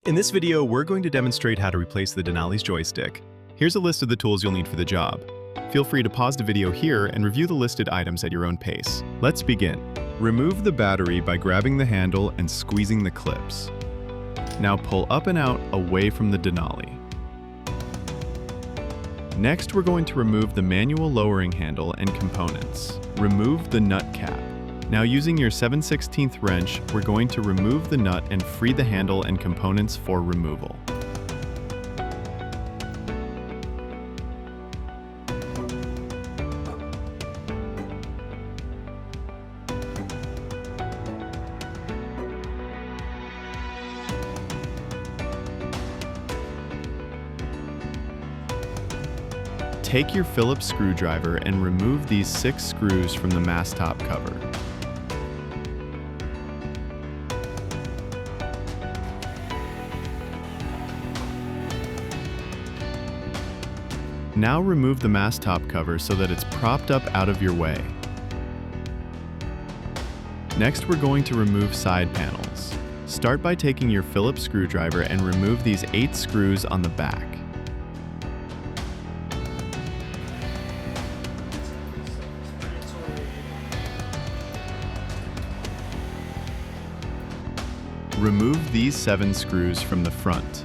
In this video, we're going to demonstrate how to replace the Denali's joystick. Here's a list of the tools you'll need for the job. Feel free to pause the video here and review the listed items at your own pace. Let's begin. Remove the battery by grabbing the handle and squeezing the clips. Now pull up and out away from the Denali. Next, we're going to remove the manual lowering handle and components. Remove the nut cap. Now using your 7/16 wrench, we're going to remove the nut and free the handle and components for removal. Take your Phillips screwdriver and remove these 6 screws from the mast top cover. Now remove the mast top cover so that it's propped up out of your way. Next, we're going to remove side panels. Start by taking your Phillips screwdriver and remove these 8 screws on the back. Remove these 7 screws from the front.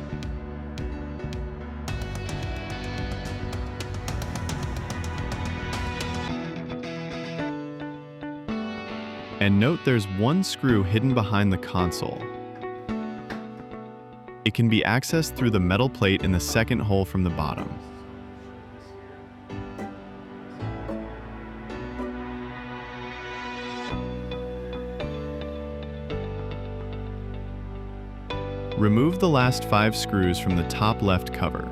And note there's 1 screw hidden behind the console. It can be accessed through the metal plate in the second hole from the bottom. Remove the last 5 screws from the top left cover.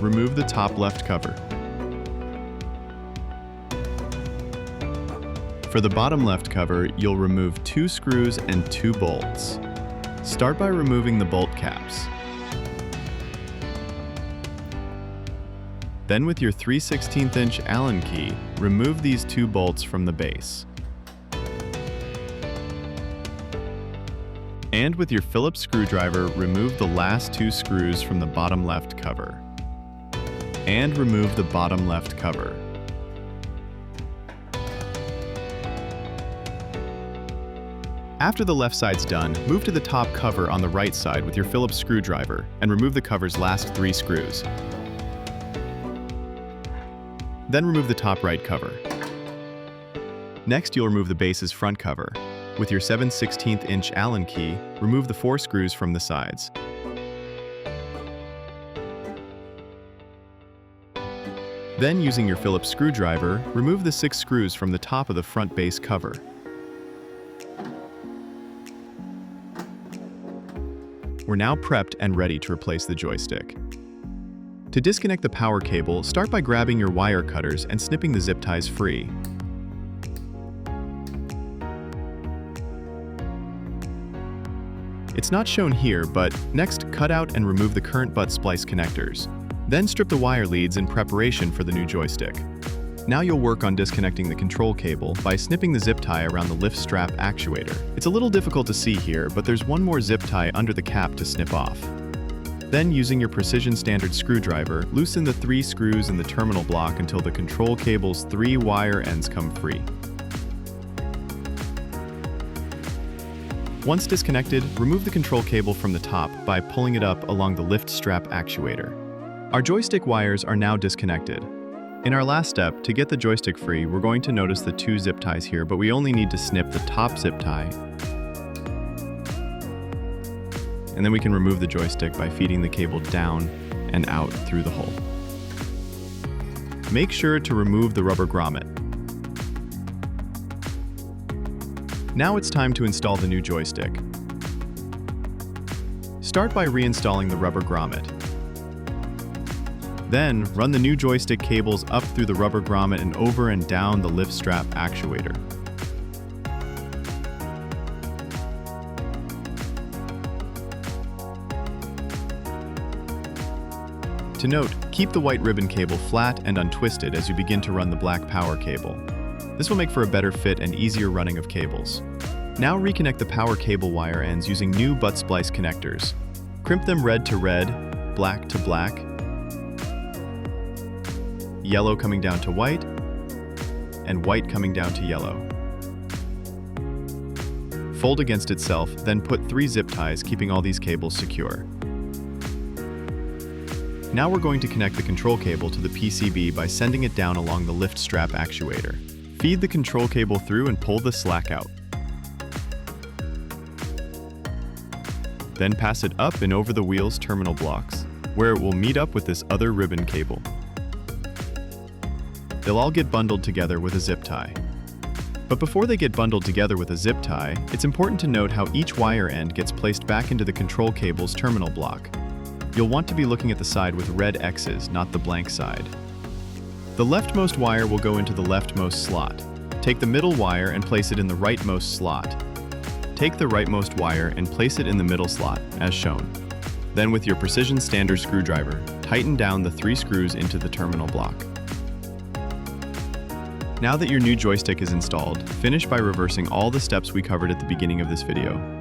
Remove the top left cover. For the bottom left cover, you'll remove 2 screws and 2 bolts. Start by removing the bolt caps. Then with your 3/16" Allen key, remove these 2 bolts from the base. And with your Phillips screwdriver, remove the last 2 screws from the bottom left cover. And remove the bottom left cover. After the left side's done, move to the top cover on the right side with your Phillips screwdriver and remove the cover's last 3 screws. Then remove the top right cover. Next, you'll remove the base's front cover. With your 7/16" Allen key, remove the 4 screws from the sides. Then, using your Phillips screwdriver, remove the 6 screws from the top of the front base cover. We're now prepped and ready to replace the joystick. To disconnect the power cable, start by grabbing your wire cutters and snipping the zip ties free. It's not shown here, but next, cut out and remove the current butt splice connectors. Then strip the wire leads in preparation for the new joystick. Now you'll work on disconnecting the control cable by snipping the zip tie around the lift strap actuator. It's a little difficult to see here, but there's 1 more zip tie under the cap to snip off. Then, using your precision standard screwdriver, loosen the 3 screws in the terminal block until the control cable's 3 wire ends come free. Once disconnected, remove the control cable from the top by pulling it up along the lift strap actuator. Our joystick wires are now disconnected. In our last step, to get the joystick free, we're going to notice the 2 zip ties here, but we only need to snip the top zip tie. And then we can remove the joystick by feeding the cable down and out through the hole. Make sure to remove the rubber grommet. Now it's time to install the new joystick. Start by reinstalling the rubber grommet. Then, run the new joystick cables up through the rubber grommet and over and down the lift strap actuator. To note, keep the white ribbon cable flat and untwisted as you begin to run the black power cable. This will make for a better fit and easier running of cables. Now reconnect the power cable wire ends using new butt splice connectors. Crimp them red to red, black to black, yellow coming down to white, and white coming down to yellow. Fold against itself, then put 3 zip ties, keeping all these cables secure. Now we're going to connect the control cable to the PCB by sending it down along the lift strap actuator. Feed the control cable through and pull the slack out. Then pass it up and over the wheel's terminal blocks, where it will meet up with this other ribbon cable. They'll all get bundled together with a zip tie. But before they get bundled together with a zip tie, it's important to note how each wire end gets placed back into the control cable's terminal block. You'll want to be looking at the side with red X's, not the blank side. The leftmost wire will go into the leftmost slot. Take the middle wire and place it in the rightmost slot. Take the rightmost wire and place it in the middle slot, as shown. Then with your precision standard screwdriver, tighten down the 3 screws into the terminal block. Now that your new joystick is installed, finish by reversing all the steps we covered at the beginning of this video.